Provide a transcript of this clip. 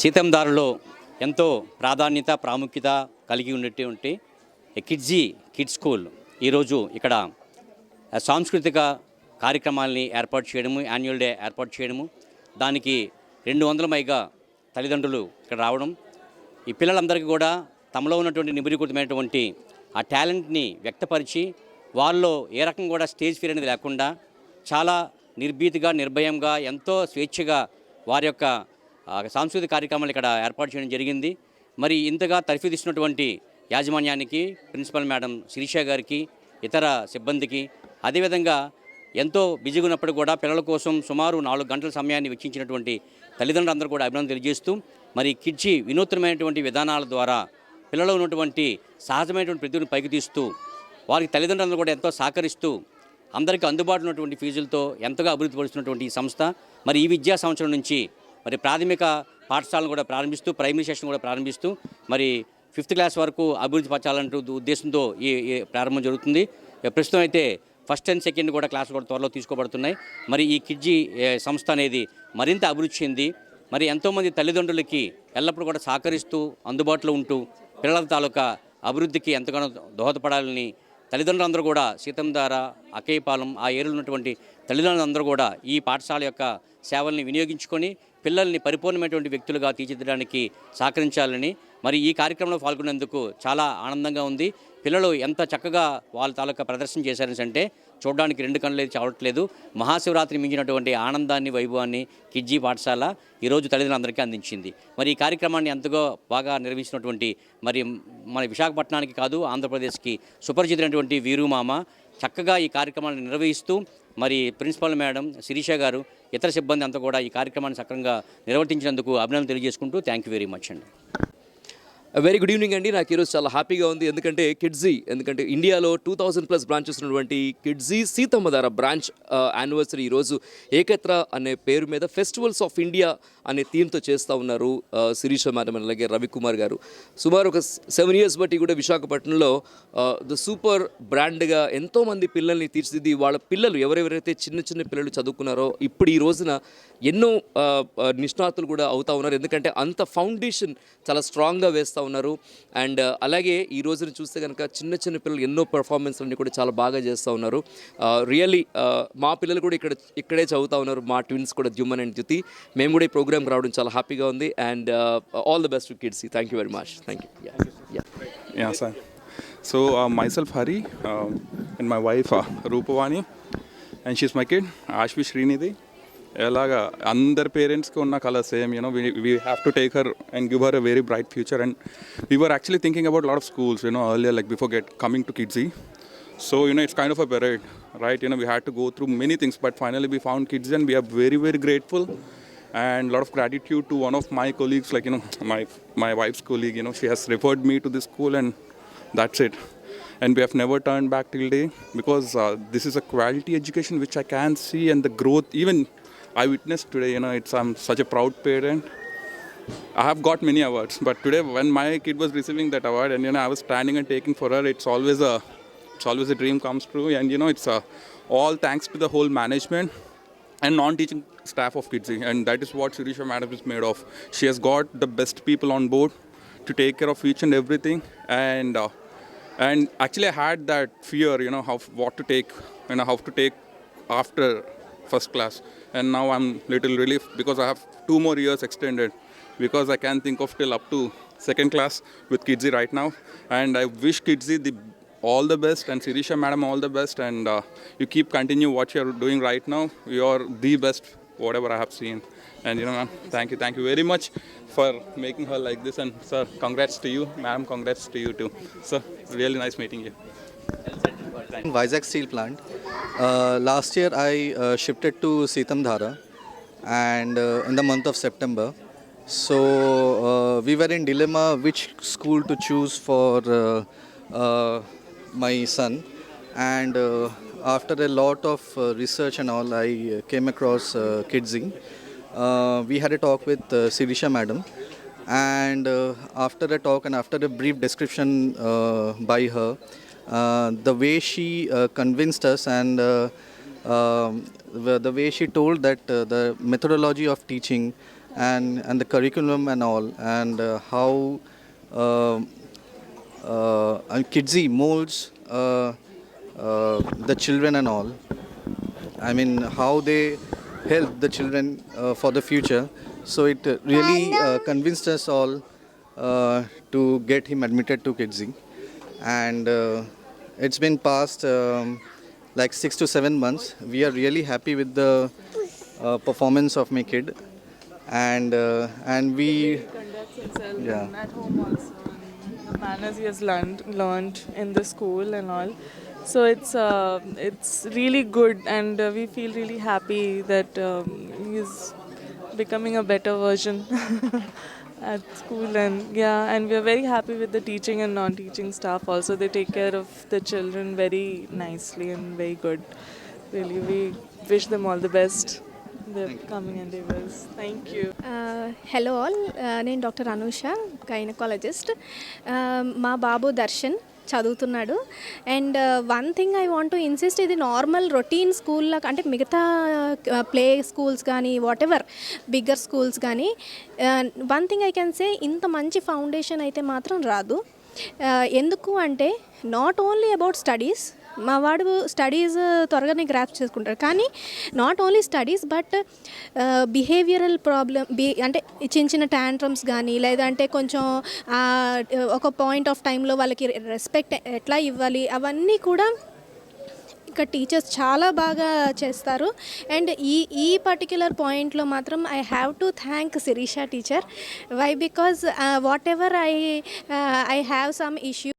సీతందారులో ఎంతో ప్రాధాన్యత ప్రాముఖ్యత కలిగి ఉన్నటువంటి కిడ్స్ స్కూల్ ఈరోజు ఇక్కడ సాంస్కృతిక కార్యక్రమాలని ఏర్పాటు చేయడము, యాన్యువల్ డే ఏర్పాటు చేయడము, దానికి 200 పైగా తల్లిదండ్రులు ఇక్కడ రావడం, ఈ పిల్లలందరికీ కూడా తమలో ఉన్నటువంటి నిబిడీకృతమైనటువంటి ఆ టాలెంట్ని వ్యక్తపరిచి వాళ్ళలో ఏ రకం కూడా స్టేజ్ ఫియర్ అనేది లేకుండా చాలా నిర్భీతిగా నిర్భయంగా ఎంతో స్వేచ్ఛగా వారి యొక్క సాంస్కృతిక కార్యక్రమాలు ఇక్కడ ఏర్పాటు చేయడం జరిగింది. మరి ఇంతగా తర్ఫీదిస్తున్నటువంటి యాజమాన్యానికి, ప్రిన్సిపల్ మేడం శిరీష గారికి, ఇతర సిబ్బందికి, అదేవిధంగా ఎంతో బిజీగా ఉన్నప్పుడు కూడా పిల్లల కోసం సుమారు 4 గంటల సమయాన్ని వెచ్చించినటువంటి తల్లిదండ్రులందరూ కూడా అభినందన తెలియజేస్తూ, మరి కిడ్జీ వినూత్నమైనటువంటి విధానాల ద్వారా పిల్లలు ఉన్నటువంటి సహజమైనటువంటి ప్రతిభను పైకి తీస్తూ వారికి తల్లిదండ్రులందరూ కూడా ఎంతో సహకరిస్తూ అందరికీ అందుబాటులో ఉన్నటువంటి ఫీజులతో ఎంతగా అభివృద్ధి పరుస్తున్నటువంటి ఈ సంస్థ మరి ఈ విద్యా సంవత్సరం నుంచి మరి ప్రాథమిక పాఠశాలను కూడా ప్రారంభిస్తూ, ప్రైమరీ సెషన్ కూడా ప్రారంభిస్తూ మరి 5th క్లాస్ వరకు అభివృద్ధి పరచాలంటూ ఉద్దేశంతో ఈ ప్రారంభం జరుగుతుంది. ప్రస్తుతం అయితే ఫస్ట్ అండ్ సెకండ్ కూడా క్లాసులు కూడా త్వరలో తీసుకోబడుతున్నాయి. మరి ఈ కిడ్జీ సంస్థ అనేది మరింత అభివృద్ధి చెంది మరి ఎంతోమంది తల్లిదండ్రులకి ఎల్లప్పుడూ కూడా సహకరిస్తూ అందుబాటులో ఉంటూ పిల్లల తాలూకా అభివృద్ధికి ఎంతగానో దోహదపడాలని తల్లిదండ్రులందరూ కూడా సీతంధార, అక్కయ్యపాలెం ఆ ఏరియాలో ఉన్నటువంటి తల్లిదండ్రులందరూ కూడా ఈ పాఠశాల యొక్క సేవల్ని వినియోగించుకొని పిల్లల్ని పరిపూర్ణమైనటువంటి వ్యక్తులుగా తీర్చిదిద్దడానికి సహకరించాలని మరి ఈ కార్యక్రమంలో పాల్గొనేందుకు చాలా ఆనందంగా ఉంది. పిల్లలు ఎంత చక్కగా వాళ్ళ తాలూకా ప్రదర్శన చేశారని అంటే చూడడానికి 2 కళ్ళు చావట్లేదు. మహాశివరాత్రి మించినటువంటి ఆనందాన్ని, వైభవాన్ని కిడ్జీ పాఠశాల ఈరోజు తల్లిదండ్రులందరికీ అందించింది. మరి ఈ కార్యక్రమాన్ని ఎంతగా బాగా నిర్వహించినటువంటి మరి మన విశాఖపట్నానికి కాదు ఆంధ్రప్రదేశ్కి సుపరిచితమైనటువంటి వీరుమామ చక్కగా ఈ కార్యక్రమాన్ని నిర్వహిస్తూ మరి ప్రిన్సిపల్ మేడం శిరీష గారు, ఇతర సిబ్బంది అంతా కూడా ఈ కార్యక్రమాన్ని సక్రమంగా నిర్వర్తించినందుకు అభినందనలు తెలియజేసుకుంటూ థ్యాంక్ యూ వెరీ మచ్ అండి. వెరీ గుడ్ ఈవినింగ్ అండి. నాకు ఈరోజు చాలా హ్యాపీగా ఉంది. ఎందుకంటే ఇండియాలో 2000+ బ్రాంచెస్ ఉన్నటువంటి కిడ్జీ సీతమ్మధార బ్రాంచ్ యానివర్సరీ ఈరోజు ఏకత్ర అనే పేరు మీద ఫెస్టివల్స్ ఆఫ్ ఇండియా అనే థీమ్తో చేస్తూ ఉన్నారు శిరీష మేడం అలాగే రవికుమార్ గారు. సుమారు ఒక 7 years బట్టి కూడా విశాఖపట్నంలో ద సూపర్ బ్రాండ్గా ఎంతోమంది పిల్లల్ని తీర్చిదిద్ది వాళ్ళ పిల్లలు ఎవరెవరైతే చిన్న పిల్లలు చదువుకున్నారో ఇప్పుడు ఈ రోజున ఎన్నో నిష్ణాతులు కూడా అవుతూ ఉన్నారు. ఎందుకంటే అంత ఫౌండేషన్ చాలా స్ట్రాంగ్గా వేస్తూ ఉన్నారు. అండ్ అలాగే ఈ రోజున చూస్తే కనుక చిన్న పిల్లలు ఎన్నో పెర్ఫార్మెన్స్లన్నీ కూడా చాలా బాగా చేస్తూ ఉన్నారు. రియల్లీ మా పిల్లలు కూడా ఇక్కడే చదువుతూ ఉన్నారు. మా ట్విన్స్ కూడా ద్యుమన్ అండ్ జ్యుతి. మేము కూడా ఈ ప్రోగ్రామ్కి రావడం చాలా హ్యాపీగా ఉంది. And all the best to kids. Thank you very much. Thank you. Yeah, sir. So myself Hari and my wife Rupavani, and she's my kid Ashvi Srinidhi. ఎలాగా అందరి పేరెంట్స్కి ఉన్న colour same, we have to take her and give her a very bright future. And we were actually thinking about a lot of schools, earlier, like before coming to Kidsy. So, it's kind of a parade, right? We had to go through many things, but finally we found Kidsy and we are very, very grateful. And a lot of gratitude to one of my colleagues, like, my wife's colleague, she has referred me to this school, and that's it. And we have never turned back till day, because this is a quality education which I can see, and the growth, even I witnessed today, I'm such a proud parent. I have got many awards, but today when my kid was receiving that award and I was standing and taking for her, it's always a dream comes true. And it's all thanks to the whole management and non-teaching staff of Kidsy, and that is what Shirisha madam is made of. She has got the best people on board to take care of each and everything. And actually I had that fear, what to take, how to take after first class. And now I'm little relief, because I have 2 more years extended, because I can think of till up to 2nd class with Kidsy right now. And I wish Kidsy all the best, and Shirisha madam all the best. And you keep continue what you're doing right now. You're the best whatever I have seen. And ma'am, thank you very much for making her like this. And sir, congrats to you. Madam, congrats to you too. Sir, really nice meeting you. Vizag Steel Plant. Last year I shifted to Sithamdhara, and in the month of September. So we were in dilemma which school to choose for my son. And after a lot of research and all, I came across Kidsy. We had a talk with Sirisha madam, and after a talk and after a brief description by her, the way she convinced us, and the way she told that the methodology of teaching and the curriculum and all, and how Kidsy molds the children and all. I mean, how they help the children for the future. So it really convinced us all to get him admitted to Kidsy. And it's been past like 6 to 7 months. We are really happy with the performance of my kid. And we, Conducts himself Yeah. and at home also. And the manners he has learned in the school and all. So it's really good, and we feel really happy that he's becoming a better version at school. And yeah, and we are very happy with the teaching and non-teaching staff also. They take care of the children very nicely and very good. Really, we wish them all the best. Their coming endeavors. Thank you. Hello all నేను doctor Anusha gynaecologist మా బాబు దర్శన్ చదువుతున్నాడు. And one thing I want to insist, ఇది normal routine స్కూల్లో అంటే మిగతా play schools కానీ what ever bigger schools కానీ one thing I can say, ఇంత మంచి ఫౌండేషన్ అయితే మాత్రం రాదు. ఎందుకు అంటే నాట్ ఓన్లీ అబౌట్ స్టడీస్, మా వాడు స్టడీస్ త్వరగానే గ్రాప్ చేసుకుంటాడు, కానీ not only studies but behavioural problem అంటే చిన్న చిన్న టాంట్రమ్స్ కానీ, లేదంటే కొంచెం ఒక పాయింట్ ఆఫ్ టైంలో వాళ్ళకి రెస్పెక్ట్ ఎట్లా ఇవ్వాలి, అవన్నీ కూడా ఇక్కడ టీచర్స్ చాలా బాగా చేస్తారు. అండ్ ఈ పర్టిక్యులర్ పాయింట్లో మాత్రం I have to thank Shirisha teacher. Why? Because whatever I have some issue